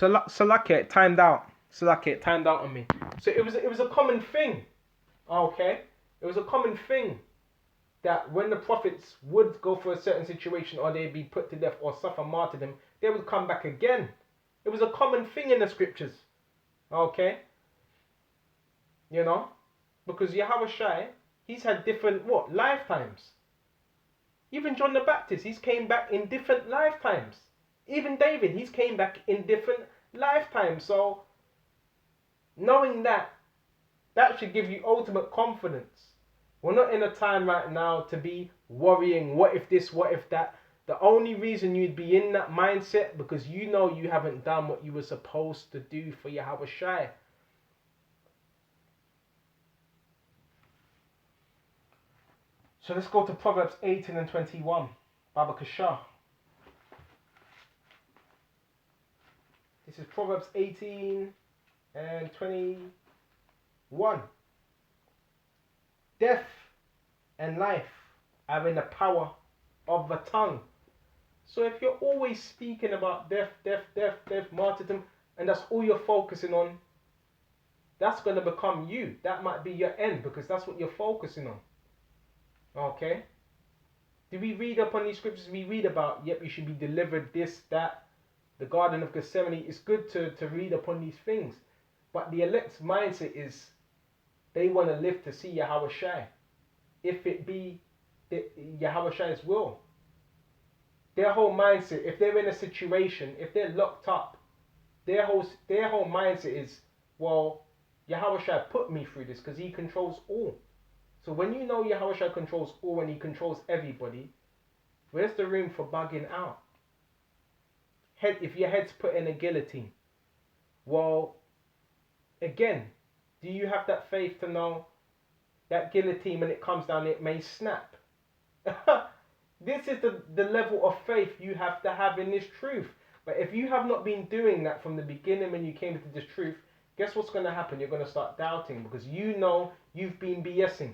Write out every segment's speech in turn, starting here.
Salake, it timed out. Salake, it timed out on me. So it was a common thing. Okay? It was a common thing that when the prophets would go for a certain situation or they'd be put to death or suffer martyrdom, they would come back again. It was a common thing in the scriptures. Okay? You know? Because YAHAWASHI, he's had different, lifetimes. Even John the Baptist, he's came back in different lifetimes. Even David, he's came back in different lifetimes. So, knowing that should give you ultimate confidence. We're not in a time right now to be worrying, what if this, what if that. The only reason you'd be in that mindset, because you know you haven't done what you were supposed to do for YAHAWASHI. So let's go to Proverbs 18 and 21. Baba Kasha. This is Proverbs 18 and 21. Death and life are in the power of the tongue. So if you're always speaking about death, martyrdom, and that's all you're focusing on, that's going to become you. That might be your end, because that's what you're focusing on. Okay? Do we read up on these scriptures? We read about, yep, you should be delivered, this, that. The Garden of Gethsemane. It's good to read upon these things. But the elect's mindset is they want to live to see YAHAWASHI. If it be YAHAWASHI's will. Their whole mindset, if they're in a situation, if they're locked up, their whole mindset is, well, YAHAWASHI put me through this because he controls all. So when you know YAHAWASHI controls all and he controls everybody, where's the room for bugging out? If your head's put in a guillotine, well, again, do you have that faith to know that guillotine, when it comes down, it may snap? This is the level of faith you have to have in this truth. But if you have not been doing that from the beginning when you came to this truth, guess what's going to happen? You're going to start doubting, because you know you've been BSing.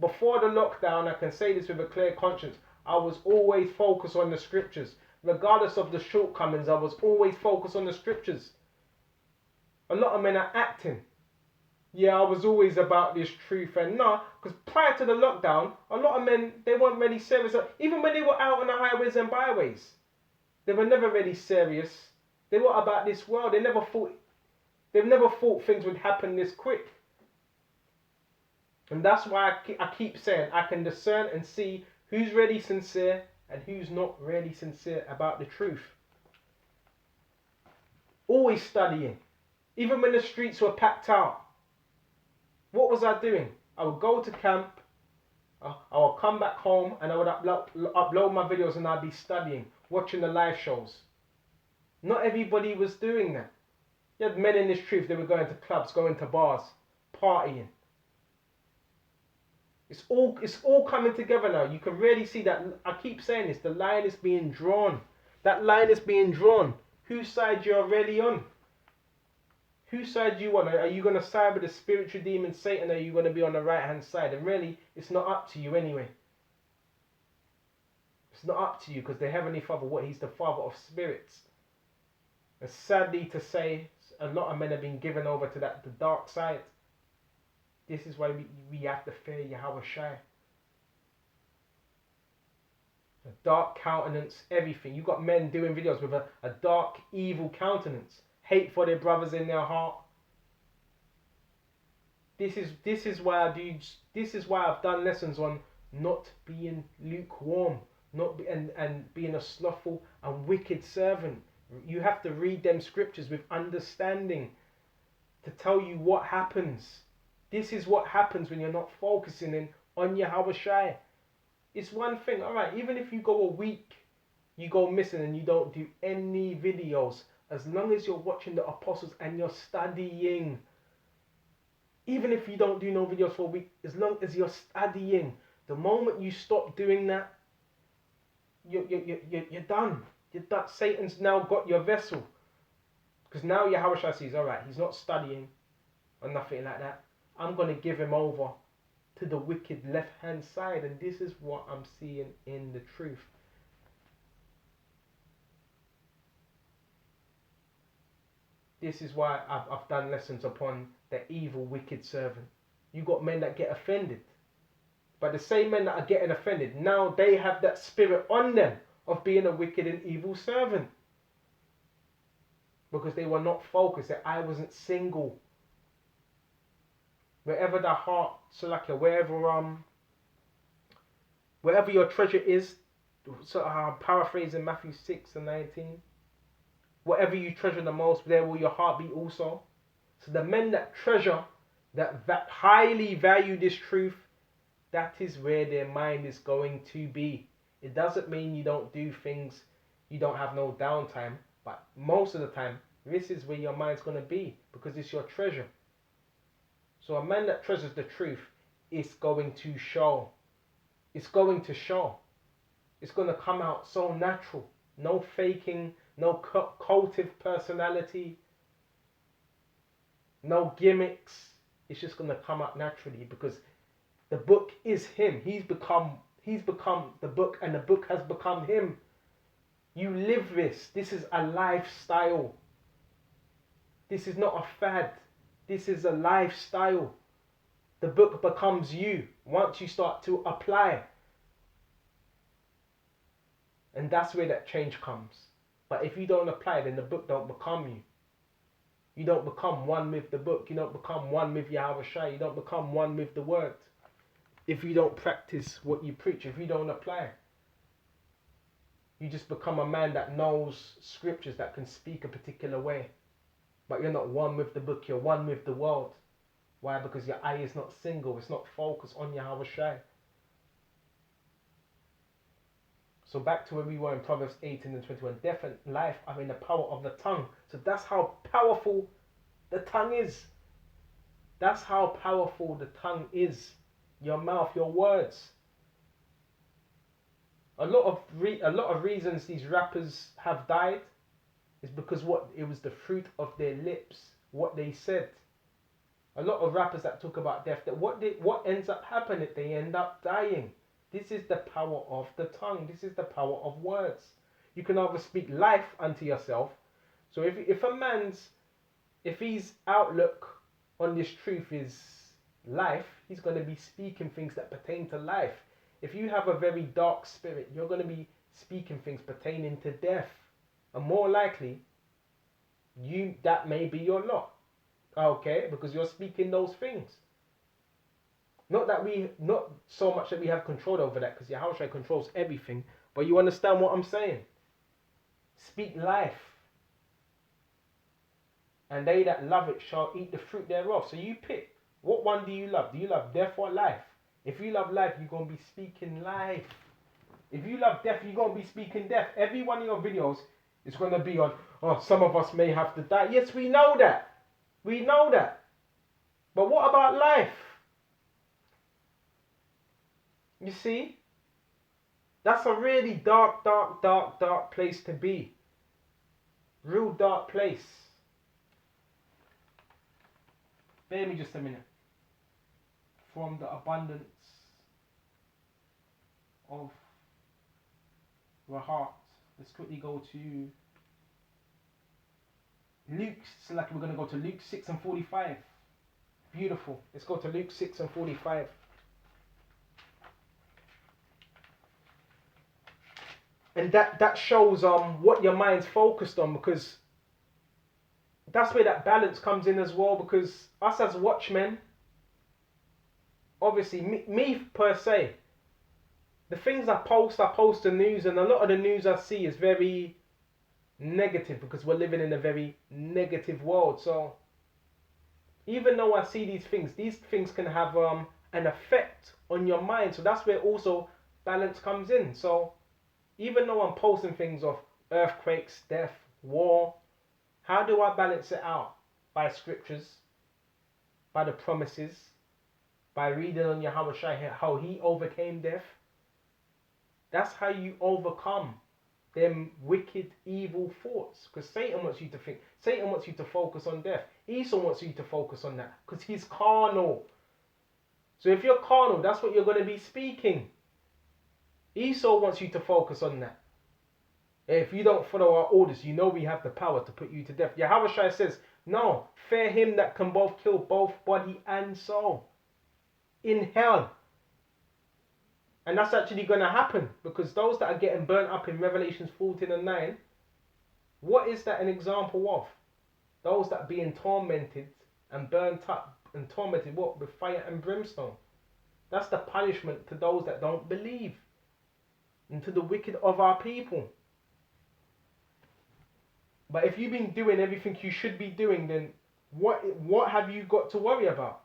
Before the lockdown, I can say this with a clear conscience, I was always focused on the scriptures. Regardless of the shortcomings, I was always focused on the scriptures. A lot of men are acting. Yeah, I was always about this truth, and no, because prior to the lockdown, a lot of men, they weren't really serious. Even when they were out on the highways and byways, they were never really serious. They were about this world. They've never thought things would happen this quick. And that's why I keep saying I can discern and see who's really sincere and who's not really sincere about the truth. Always studying. Even when the streets were packed out. What was I doing? I would go to camp, I would come back home, and I would upload my videos, and I'd be studying, watching the live shows. Not everybody was doing that. You had men in this truth, they were going to clubs, going to bars, partying. It's all coming together now. You can really see that. I keep saying this, the line is being drawn. That line is being drawn. Whose side you're really on? Whose side do you want? Are you going to side with the spiritual demon Satan, or are you going to be on the right hand side? And really, it's not up to you anyway. It's not up to you, because the Heavenly Father, he's the Father of spirits. And sadly to say, a lot of men have been given over to the dark side. This is why we have to fear YAHAWASHI. A dark countenance, everything. You got men doing videos with a dark, evil countenance. Hate for their brothers in their heart. This is why I've done lessons on not being lukewarm, and being a slothful and wicked servant. You have to read them scriptures with understanding to tell you what happens. This is what happens when you're not focusing in on YAHAWASHI. It's one thing, alright, even if you go a week, you go missing and you don't do any videos, as long as you're watching the apostles and you're studying. Even if you don't do no videos for a week, as long as you're studying. The moment you stop doing that, you're done. You're done. Satan's now got your vessel. Because now YAHAWASHI sees, alright, he's not studying or nothing like that. I'm going to give him over to the wicked left-hand side. And this is what I'm seeing in the truth. This is why I've done lessons upon the evil, wicked servant. You got men that get offended. But the same men that are getting offended, now they have that spirit on them of being a wicked and evil servant. Because they were not focused, that I wasn't single. Wherever the heart, so like wherever your treasure is, so I'm paraphrasing Matthew 6:19. Whatever you treasure the most, there will your heart be also. So the men that treasure, that highly value this truth, that is where their mind is going to be. It doesn't mean you don't do things, you don't have no downtime, but most of the time, this is where your mind's going to be, because it's your treasure. So a man that treasures the truth is going to show. It's going to show. It's going to come out so natural. No faking, no cultive personality, no gimmicks. It's just going to come out naturally, because the book is him. He's become the book, and the book has become him. You live this. This is a lifestyle. This is not a fad. This is a lifestyle. The book becomes you once you start to apply. And that's where that change comes. But if you don't apply, then the book don't become you. You don't become one with the book. You don't become one with YAHAWASHI. You don't become one with the word. If you don't practice what you preach, if you don't apply, you just become a man that knows scriptures, that can speak a particular way. But you're not one with the book, you're one with the world. Why? Because your eye is not single, it's not focused on YAHAWASHI. So back to where we were in Proverbs 18:21. Death and life are in the power of the tongue. So that's how powerful the tongue is. That's how powerful the tongue is. Your mouth, your words. A lot of reasons these rappers have died is because it was the fruit of their lips, what they said. A lot of rappers that talk about death, that what ends up happening, they end up dying. This is the power of the tongue. This is the power of words. You can either speak life unto yourself. So if his outlook on this truth is life, he's going to be speaking things that pertain to life. If you have a very dark spirit, you're going to be speaking things pertaining to death. And more likely, that may be your lot. Okay? Because you're speaking those things. Not so much that we have control over that, because YAHAWASHI controls everything. But you understand what I'm saying? Speak life. And they that love it shall eat the fruit thereof. So you pick. What one do you love? Do you love death or life? If you love life, you're going to be speaking life. If you love death, you're going to be speaking death. Every one of your videos is going to be on, some of us may have to die. Yes, we know that. We know that. But what about life? You see? That's a really dark place to be. Real dark place. Bear me just a minute. From the abundance of your heart, let's quickly go to Luke. So like we're going to go to Luke 6:45. Beautiful. Let's go to Luke 6:45. And that shows what your mind's focused on, because that's where that balance comes in as well. Because us as watchmen, obviously me per se, the things I post the news, and a lot of the news I see is very negative, because we're living in a very negative world. So even though I see these things can have an effect on your mind. So that's where also balance comes in. So even though I'm posting things of earthquakes, death, war, how do I balance it out? By scriptures, by the promises, by reading on YAHAWASHI how he overcame death. That's how you overcome them wicked, evil thoughts. Because Satan wants you to think. Satan wants you to focus on death. Esau wants you to focus on that, because he's carnal. So if you're carnal, that's what you're going to be speaking. Esau wants you to focus on that. If you don't follow our orders, you know we have the power to put you to death. YAHAWASHI says, no, fear him that can both kill both body and soul in hell. And that's actually going to happen, because those that are getting burnt up in Revelations 14:9, what is that an example of? Those that are being tormented and burnt up and tormented, what? With fire and brimstone. That's the punishment to those that don't believe and to the wicked of our people. But if you've been doing everything you should be doing, then what have you got to worry about?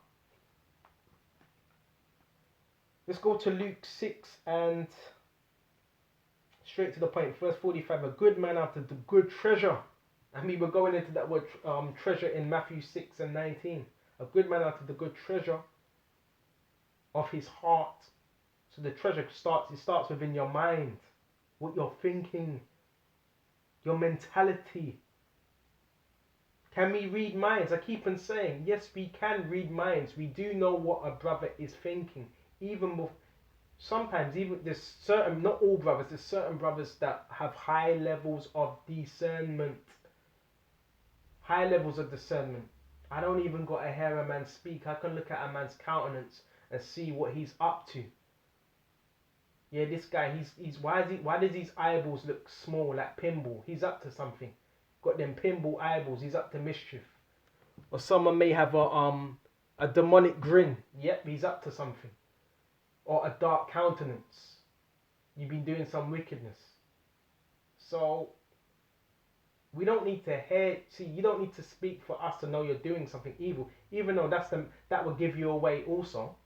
Let's go to Luke 6 and straight to the point. Verse 45, a good man after the good treasure. I mean, we're going into that word treasure in Matthew 6 and 19. A good man after the good treasure of his heart. So the treasure starts within your mind, what you're thinking, your mentality. Can we read minds? I keep on saying, yes, we can read minds. We do know what a brother is thinking. Sometimes there's certain, not all brothers, there's certain brothers that have high levels of discernment. High levels of discernment. I don't even got to hear a man speak. I can look at a man's countenance and see what he's up to. Yeah, this guy, why does his eyeballs look small like pinball? He's up to something. Got them pinball eyeballs, he's up to mischief. Or someone may have a demonic grin. Yep, he's up to something. Or a dark countenance. You've been doing some wickedness. So we don't need to you don't need to speak for us to know you're doing something evil, even though that will give you away also.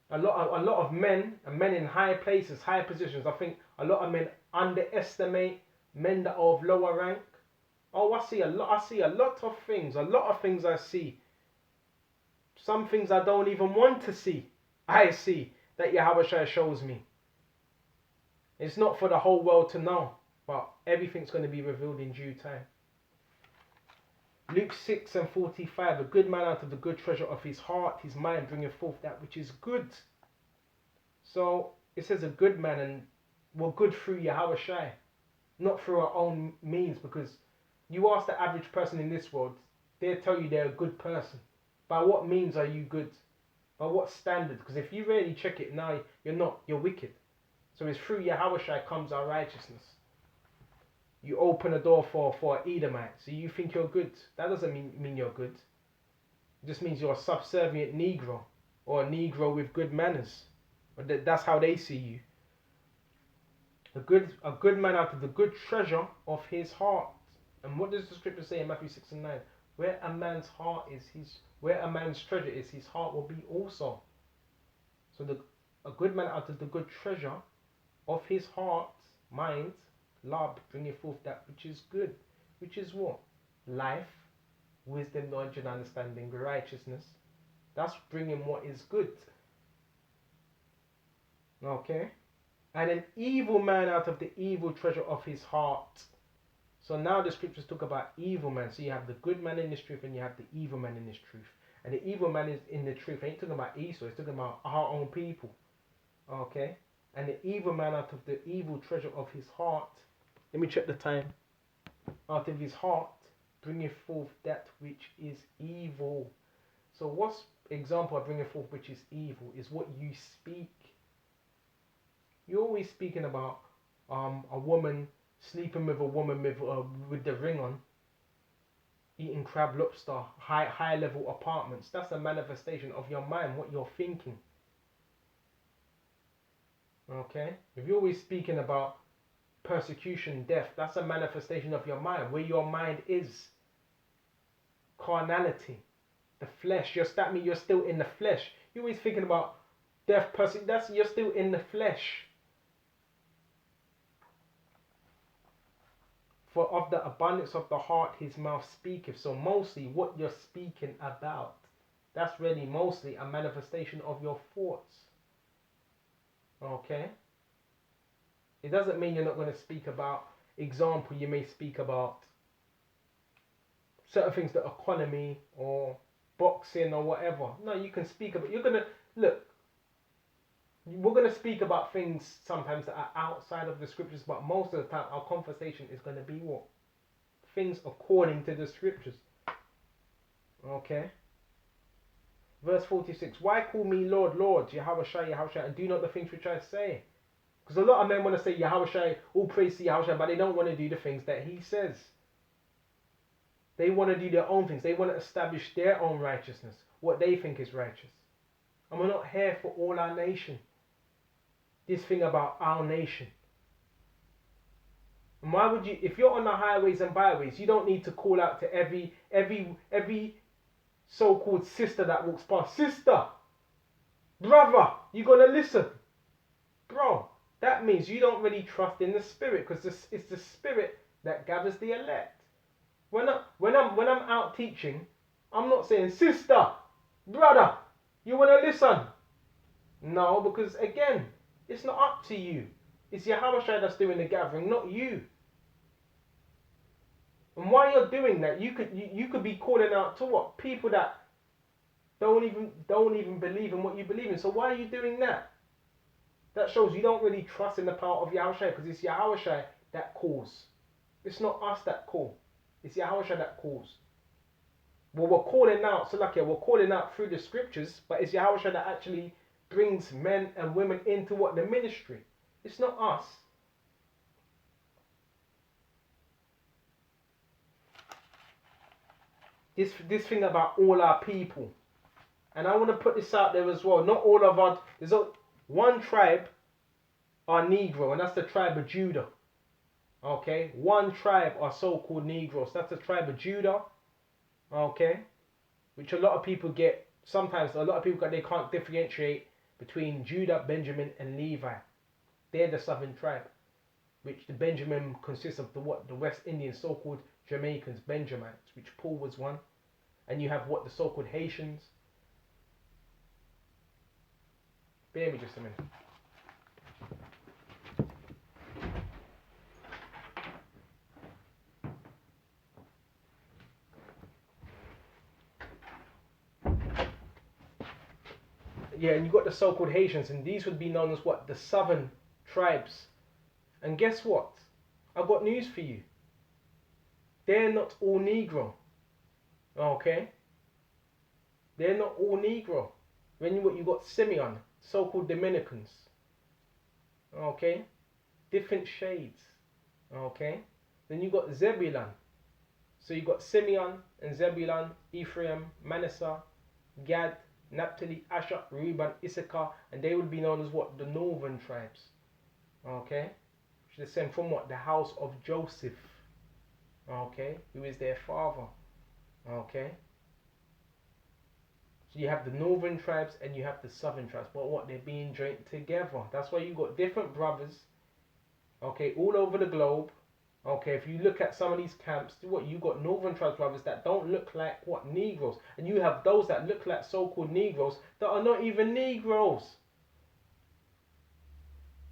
A lot of men, and men in higher places, higher positions, I think a lot of men underestimate men that are of lower rank. Oh, I see a lot of things. I see. Some things I don't even want to see. I see that YAHAWASHI shows me. It's not for the whole world to know, but everything's going to be revealed in due time. Luke 6 and 45, a good man out of the good treasure of his heart, his mind, bringeth forth that which is good. So it says a good man, and we're good through YAHAWASHI, not through our own means, because you ask the average person in this world, they'll tell you they're a good person. By what means are you good? By what standard? Because if you really check it now, you're not, you're wicked. So it's through YAHAWASHI comes our righteousness. You open a door for an Edomite, so you think you're good. That doesn't mean you're good. It just means you're a subservient Negro, or a Negro with good manners. That's how they see you. A good man out of the good treasure of his heart. And what does the scripture say in Matthew 6 and 9? Where a man's heart is, where a man's treasure is, his heart will be also. So a good man out of the good treasure of his heart, mind, love, bringing forth that which is good. Which is what? Life, wisdom, knowledge and understanding, righteousness. That's bringing what is good. Okay? And an evil man out of the evil treasure of his heart. So now the scriptures talk about evil man. So you have the good man in this truth and you have the evil man in this truth. And the evil man is in the truth. I ain't talking about Esau, it's talking about our own people. Okay? And the evil man out of the evil treasure of his heart. Let me check the time. Out of his heart bringeth forth that which is evil. So what's example of bringing forth which is evil is what you speak. You're always speaking about a woman sleeping with a woman with the ring on, eating crab, lobster, high level apartments. That's a manifestation of your mind, what you're thinking. Okay? If you're always speaking about persecution, death, that's a manifestation of your mind, where your mind is. Carnality, the flesh. That means you're still in the flesh. You're always thinking about death, you're still in the flesh. For of the abundance of the heart his mouth speaketh. So mostly what you're speaking about, that's really mostly a manifestation of your thoughts. Okay? It doesn't mean you're not going to speak about, example, you may speak about certain things, the economy or boxing or whatever. No, you can speak about, you're going to, look, We're going to speak about things sometimes that are outside of the scriptures, but most of the time our conversation is going to be what? Things according to the scriptures. Okay? Verse 46. Why call me Lord, Lord, YAHAWASHI, YAHAWASHI, and do not the things which I say? Because a lot of men want to say YAHAWASHI, all praise to YAHAWASHI, but they don't want to do the things that he says. They want to do their own things. They want to establish their own righteousness, what they think is righteous. And we're not here for all our nation. This thing about our nation. And why would you, if you're on the highways and byways, you don't need to call out to every so-called sister that walks past. Sister, brother, you gotta listen. Bro, that means you don't really trust in the Spirit, because it's the Spirit that gathers the elect. When I'm out teaching, I'm not saying, sister, brother, you wanna listen? No, because again, it's not up to you. It's YAHAWASHI that's doing the gathering, not you. And while you're doing that, you could be calling out to what? People that don't even believe in what you believe in. So why are you doing that? That shows you don't really trust in the power of YAHAWASHI, because it's YAHAWASHI that calls. It's not us that call. It's YAHAWASHI that calls. Well, we're calling out, so like we're calling out through the scriptures, but it's YAHAWASHI that actually brings men and women into what? The ministry. It's not us. This thing about all our people. And I want to put this out there as well. Not all of us. There's one tribe are Negro, and that's the tribe of Judah. Okay? One tribe are so-called Negroes. That's the tribe of Judah. Okay? Which a lot of people get, sometimes a lot of people, they can't differentiate between Judah, Benjamin, and Levi. They're the southern tribe. Which the Benjamin consists of the West Indians, so-called Jamaicans, Benjamites, which Paul was one. And you have what? The so-called Haitians. Bear me just a minute. Yeah, and you got the so-called Haitians, and these would be known as what? The southern tribes. And guess what? I've got news for you. They're not all Negro. Okay? They're not all Negro. When you got Simeon, so-called Dominicans. Okay? Different shades. Okay? Then you got Zebulun. So you got Simeon and Zebulun, Ephraim, Manasseh, Gad, Naphtali, Asher, Reuben, Issachar, and they would be known as what? The northern tribes. Okay? Which is descend from what? The house of Joseph. Okay? Who is their father. Okay? So you have the northern tribes and you have the southern tribes. But what? They're being joined together. That's why you got different brothers. Okay? All over the globe. Okay, if you look at some of these camps, what you got northern tribes brothers that don't look like what? Negroes. And you have those that look like so-called Negroes that are not even Negroes.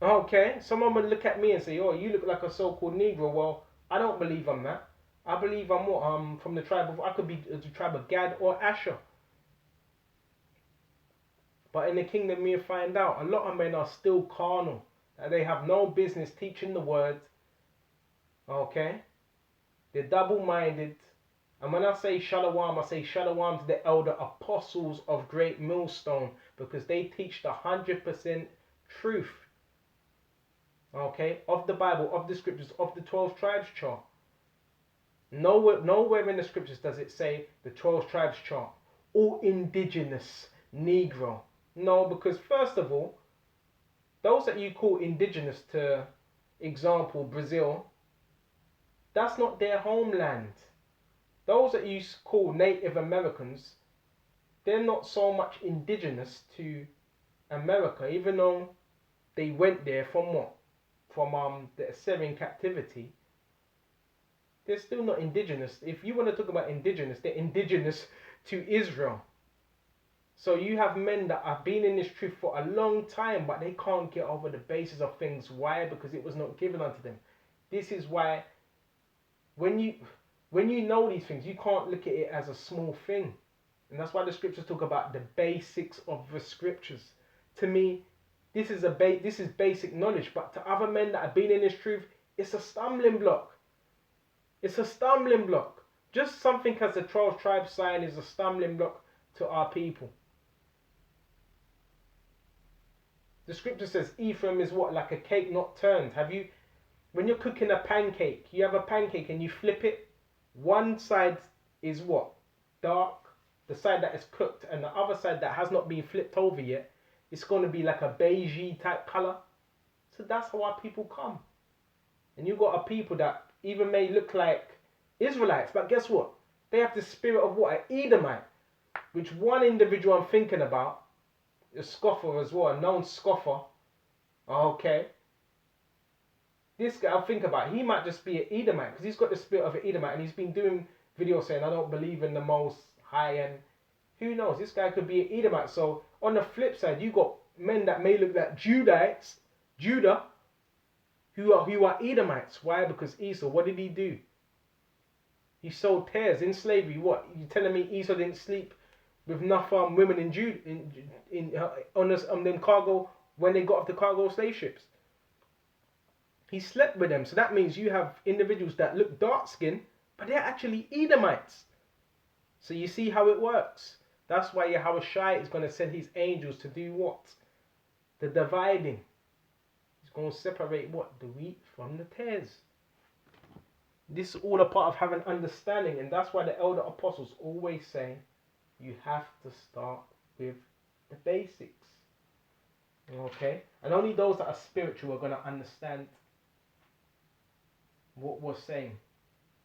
Okay, someone would look at me and say, oh, you look like a so-called Negro. Well, I don't believe I'm that. I believe I'm what? From the tribe of, I could be the tribe of Gad or Asher. But in the kingdom we find out, a lot of men are still carnal. That they have no business teaching the word. Okay? They're double-minded. And when I say shalom to the elder apostles of Great Millstone, because they teach the 100% truth. Okay? Of the Bible, of the scriptures, of the 12 tribes chart. Nowhere in the scriptures does it say the 12 tribes chart. All indigenous, Negro. No, because first of all, those that you call indigenous, to example, Brazil, that's not their homeland. Those that you call Native Americans, they're not so much indigenous to America, even though they went there from what? From the Assyrian captivity. They're still not indigenous. If you want to talk about indigenous, they're indigenous to Israel. So you have men that have been in this truth for a long time, but they can't get over the basis of things. Why? Because it was not given unto them. This is why when you know these things, you can't look at it as a small thing. And that's why the scriptures talk about the basics of the scriptures. To me, this is basic knowledge. But to other men that have been in this truth, it's a stumbling block. It's a stumbling block. Just something as the 12 tribe sign is a stumbling block to our people. The scripture says Ephraim is what? Like a cake not turned. When you're cooking a pancake, you have a pancake and you flip it. One side is what? Dark. The side that is cooked, and the other side that has not been flipped over yet, it's going to be like a beigey type color. So that's how our people come. And you got a people that even may look like Israelites, but guess what? They have the spirit of what? An Edomite. Which one individual I'm thinking about, a scoffer as well, a known scoffer. Okay. This guy I think about, he might just be an Edomite, because he's got the spirit of an Edomite, and he's been doing videos saying, I don't believe in the Most High, and who knows, this guy could be an Edomite. So on the flip side, you got men that may look like Judah, who are Edomites. Why? Because Esau, what did he do? He sold tares in slavery. What? You telling me Esau didn't sleep with enough women in Judah on them cargo when they got off the cargo slave ships? He slept with them. So that means you have individuals that look dark skinned, but they're actually Edomites. So you see how it works. That's why YAHAWASHI is going to send his angels to do what? The dividing. He's going to separate what? The wheat from the tares. This is all a part of having understanding, and that's why the elder apostles always say you have to start with the basics. Okay? And only those that are spiritual are going to understand what we're saying.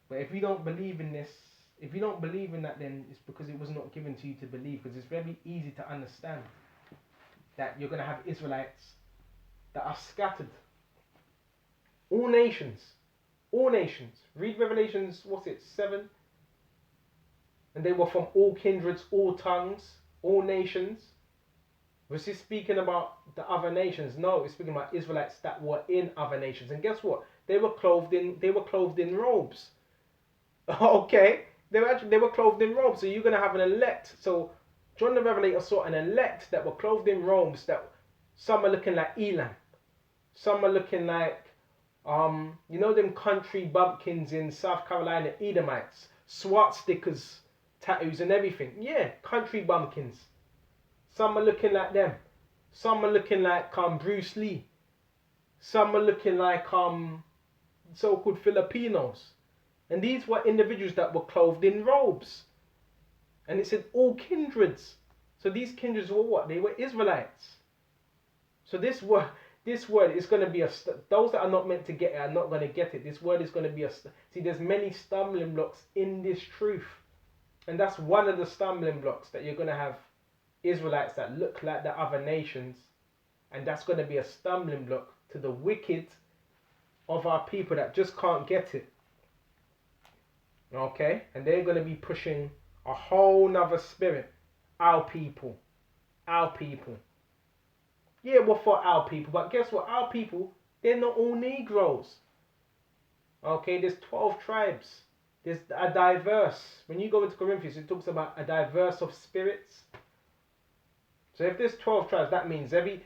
But if you don't believe in this, if you don't believe in that, then it's because it was not given to you to believe, because it's very easy to understand that you're going to have Israelites that are scattered. All nations. All nations. Read Revelations, 7? And they were from all kindreds, all tongues, all nations. Was he speaking about the other nations? No, it's speaking about Israelites that were in other nations. And guess what? They were clothed in robes. Okay? They were clothed in robes. So you're going to have an elect. So John the Revelator saw an elect that were clothed in robes, that some are looking like Elam. Some are looking like you know them country bumpkins in South Carolina, Edomites, swastikas, tattoos and everything. Yeah, country bumpkins. Some are looking like them. Some are looking like Bruce Lee. Some are looking like so-called Filipinos. And these were individuals that were clothed in robes. And it said all kindreds. So these kindreds were what? They were Israelites. So this word is going to be those that are not meant to get it are not going to get it. This word is going to be see, there's many stumbling blocks in this truth. And that's one of the stumbling blocks, that you're going to have Israelites that look like the other nations. And that's going to be a stumbling block to the wicked of our people that just can't get it. Okay? And they're going to be pushing a whole nother spirit. Our people. Our people. Yeah, we're for our people. But guess what? Our people, they're not all Negroes. Okay? There's 12 tribes. There's a diverse. When you go into Corinthians, it talks about a diverse of spirits. So if there's 12 tribes, that means every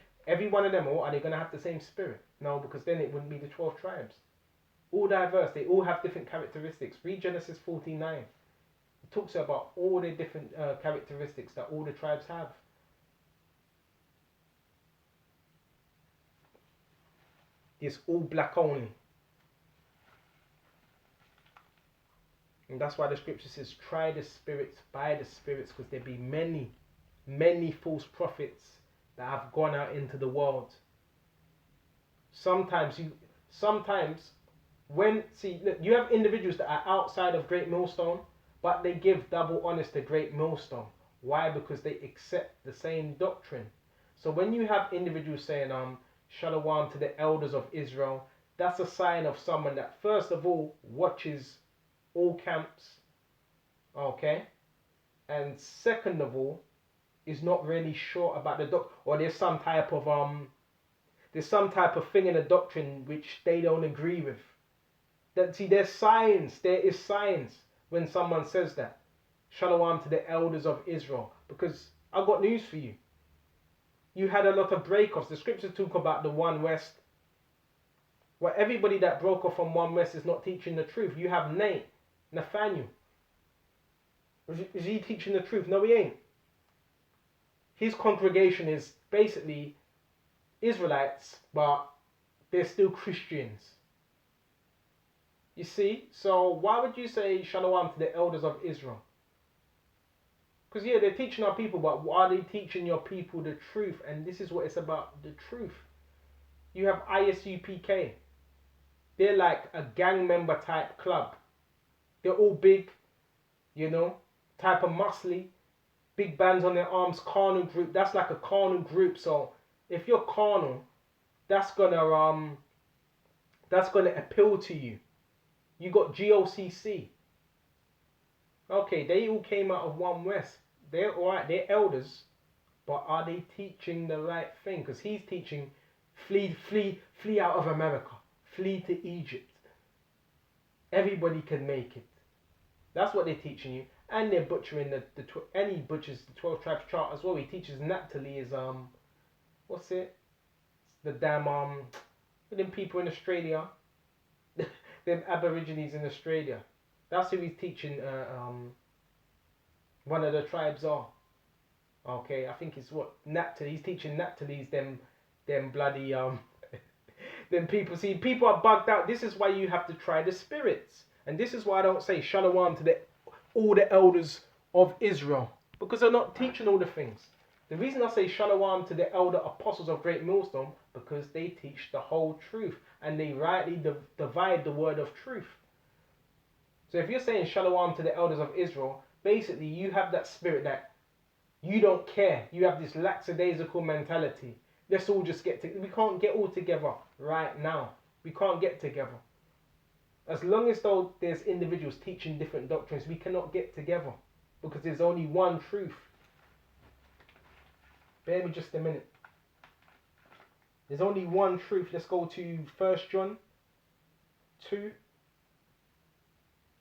one of them, are they going to have the same spirit? No, because then it wouldn't be the 12 tribes. All diverse. They all have different characteristics. Read Genesis 49. It talks about all the different characteristics that all the tribes have. It's all black only. And that's why the scripture says, try the spirits by the spirits, because there be many false prophets that have gone out into the world. Sometimes look, you have individuals that are outside of Great Millstone, but they give double honors to Great Millstone. Why? Because they accept the same doctrine. So when you have individuals saying Shalom to the elders of Israel, that's a sign of someone that first of all watches all camps, okay, and second of all is not really sure about the or there's some type of thing in the doctrine which they don't agree with. There is science when someone says that. Shalom to the elders of Israel. Because I've got news for you. you had a lot of break-offs. The scriptures talk about the one West. Well, everybody that broke off from one West is not teaching the truth. You have Nathaniel. Is he teaching the truth? No, he ain't. His congregation is basically Israelites, but they're still Christians. You see? So why would you say Shalom to the elders of Israel? Because yeah, they're teaching our people, but are they teaching your people the truth? And this is what it's about, the truth. You have ISUPK. They're like a gang member type club. They're all big, you know, type of muscly, big bands on their arms, carnal group. That's like a carnal group. So if you're carnal, that's gonna appeal to you. You got GOCC. Okay, they all came out of One West. They're alright, they're elders, but are they teaching the right thing? Because he's teaching, flee out of America, flee to Egypt. Everybody can make it. That's what they're teaching you, and they're butchering and he butchers the 12 tribes chart as well. He teaches Naphtali is what's it? The damn them people in Australia, them Aborigines in Australia. That's who he's teaching. One of the tribes are. Okay, I think it's what Naphtali. He's teaching Naphtali's them bloody them people. See, people are bugged out. This is why you have to try the spirits, and this is why I don't say Shalom to all the elders of Israel, because they're not teaching all the things. The reason I say Shalom to the elder apostles of Great Millstone, because they teach the whole truth and they rightly divide the word of truth. So if you're saying Shalom to the elders of Israel, basically you have that spirit that you don't care. You have this lackadaisical mentality. Let's all just we can't get all together right now. We can't get together. As long as though there's individuals teaching different doctrines, we cannot get together because there's only one truth. Bear me just a minute. There's only one truth. Let's go to 1 John 2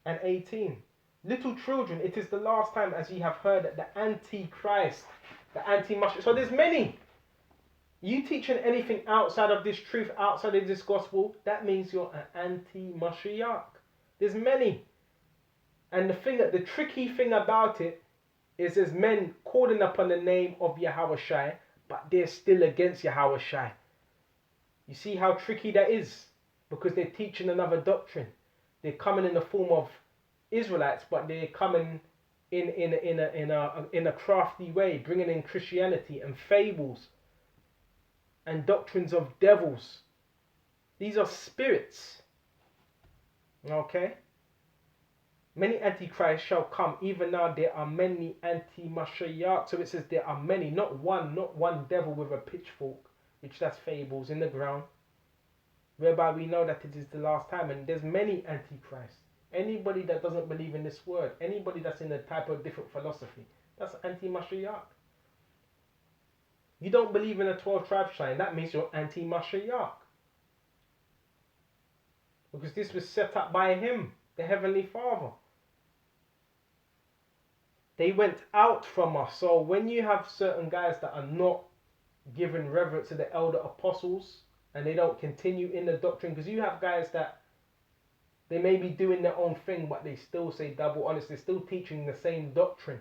and 18. Little children, it is the last time, as ye have heard, that the Antichrist, the anti-Mashiach. So there's many. You teaching anything outside of this truth, outside of this gospel, that means you're an anti-Mashiach. There's many. And the tricky thing about it is there's men calling upon the name of YAHAWASHI, but they're still against YAHAWASHI. You see how tricky that is? Because they're teaching another doctrine. They're coming in the form of Israelites, but they're coming in a crafty way, bringing in Christianity and fables and doctrines of devils. These are spirits. Okay? Many antichrists shall come. Even now there are many anti-Mashiach. So it says there are many, not one devil with a pitchfork, which that's fables in the ground. Whereby we know that it is the last time, and there's many antichrists. Anybody that doesn't believe in this word, anybody that's in a type of different philosophy, that's anti-Mashiach. You don't believe in a 12 tribe sign, that means you're anti-Mashiach. Because this was set up by him, the Heavenly Father. They went out from us. So when you have certain guys that are not giving reverence to the elder apostles, and they don't continue in the doctrine, because you have guys that they may be doing their own thing, but they still say double honest. They're still teaching the same doctrine.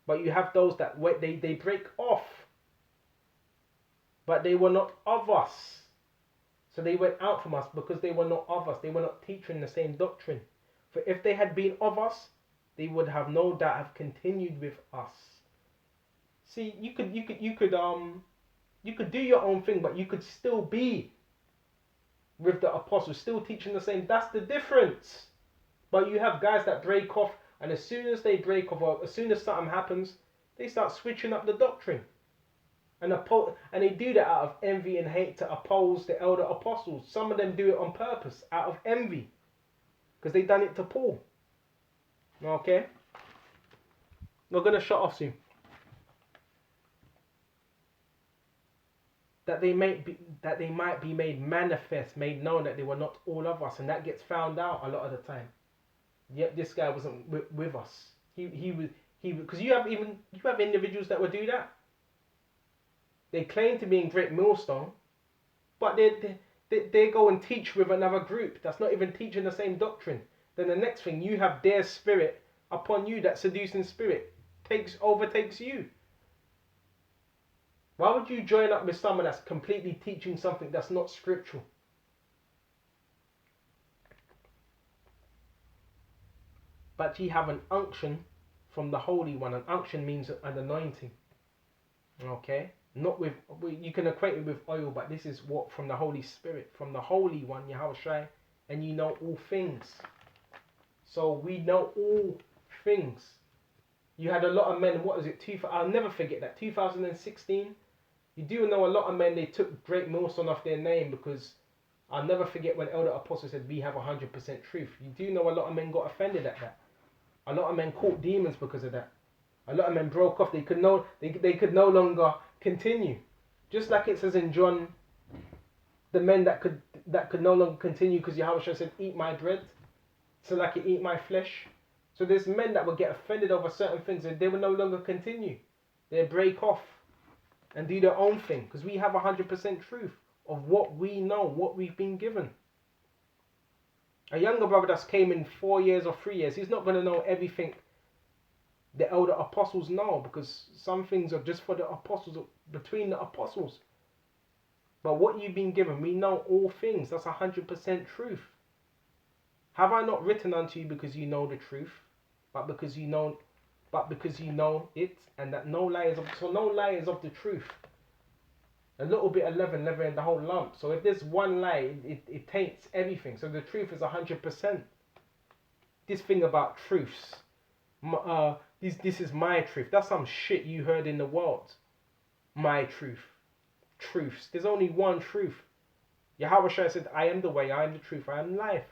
But you have those that they break off. But they were not of us. So they went out from us because they were not of us. They were not teaching the same doctrine. For if they had been of us, they would have no doubt have continued with us. See, you could do your own thing, but you could still be with the apostles, still teaching the same. That's the difference. But you have guys that break off, and as soon as they break off, or as soon as something happens, they start switching up the doctrine. And they do that out of envy and hate to oppose the elder apostles. Some of them do it on purpose, out of envy. Because they done it to Paul. Okay? We're going to shut off soon. That they might be made manifest, made known that they were not all of us. And that gets found out a lot of the time. Yep, this guy wasn't with us. He was, because you have individuals that would do that. They claim to be in Great Millstone, but they go and teach with another group that's not even teaching the same doctrine. Then the next thing, you have their spirit upon you, that seducing spirit overtakes you. Why would you join up with someone that's completely teaching something that's not scriptural? But ye have an unction from the Holy One. An unction means an anointing. Okay? Not with, you can equate it with oil, but this is what from the Holy Spirit, from the Holy One, YAHAWASHI, and you know all things. So we know all things. You had a lot of men, what is it, I'll never forget that, 2016, you do know a lot of men, they took Great Millstone off their name, because I'll never forget when Elder Apostle said, we have 100% truth. You do know a lot of men got offended at that. A lot of men caught demons because of that. A lot of men broke off. They could no longer continue. Just like it says in John, the men that could no longer continue because Yahushua said, eat my bread, so like you eat my flesh. So there's men that would get offended over certain things and they will no longer continue. They break off and do their own thing, because we have 100% truth of what we know, what we've been given. A younger brother that's came in 4 years or 3 years, he's not going to know everything the elder apostles know, because some things are just for the apostles, between the apostles. But what you've been given, we know all things. That's 100% truth. Have I not written unto you because you know the truth, but because you know it, and that no lie is of, so no lie is of the truth. A little bit of leaven in the whole lump. So if there's one lie, it taints everything. So the truth is 100%. This thing about truths, this is my truth. That's some shit you heard in the world. My truth. Truths. There's only one truth. Yahushua said, I am the way, I am the truth, I am life.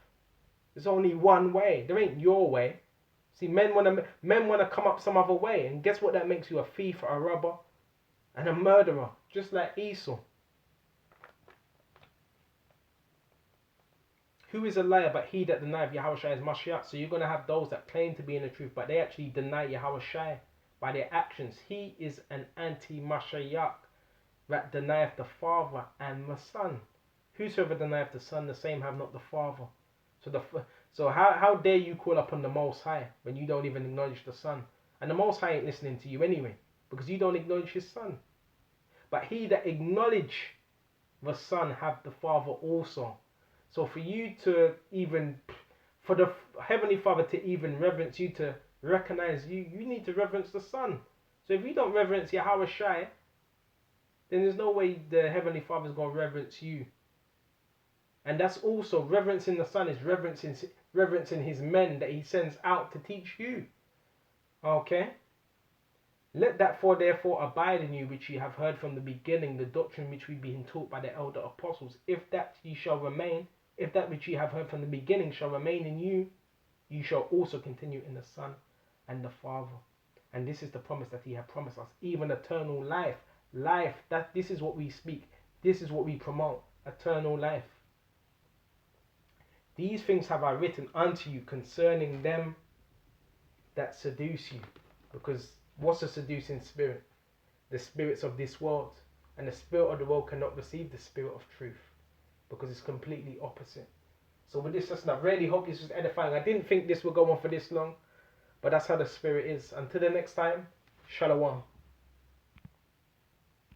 There's only one way. There ain't your way. See, men wanna come up some other way, and guess what? That makes you a thief, a robber, and a murderer, just like Esau. Who is a liar but he that denieth Yahushua is Mashiach? So you're going to have those that claim to be in the truth, but they actually deny Yahushua by their actions. He is an anti-Mashiach that denieth the Father and the Son. Whosoever denieth the Son, the same have not the Father. So how dare you call upon the Most High when you don't even acknowledge the Son? And the Most High ain't listening to you anyway, because you don't acknowledge His Son. But he that acknowledge the Son have the Father also. So for you to even, for the Heavenly Father to even reverence you, to recognize you, you need to reverence the Son. So if you don't reverence Yahawashi, then there's no way the Heavenly Father is going to reverence you. And that's also, reverencing the Son is reverencing His men that He sends out to teach you. Okay? Let that therefore abide in you, which ye have heard from the beginning, the doctrine which we've been taught by the elder apostles. If that ye shall remain, if that which ye have heard from the beginning shall remain in you, you shall also continue in the Son and the Father. And this is the promise that He hath promised us, even eternal life. Life, this is what we speak. This is what we promote, eternal life. These things have I written unto you concerning them that seduce you. Because what's a seducing spirit? The spirits of this world. And the spirit of the world cannot receive the spirit of truth, because it's completely opposite. So with this lesson, I really hope this was edifying. I didn't think this would go on for this long, but that's how the spirit is. Until the next time, Shalom.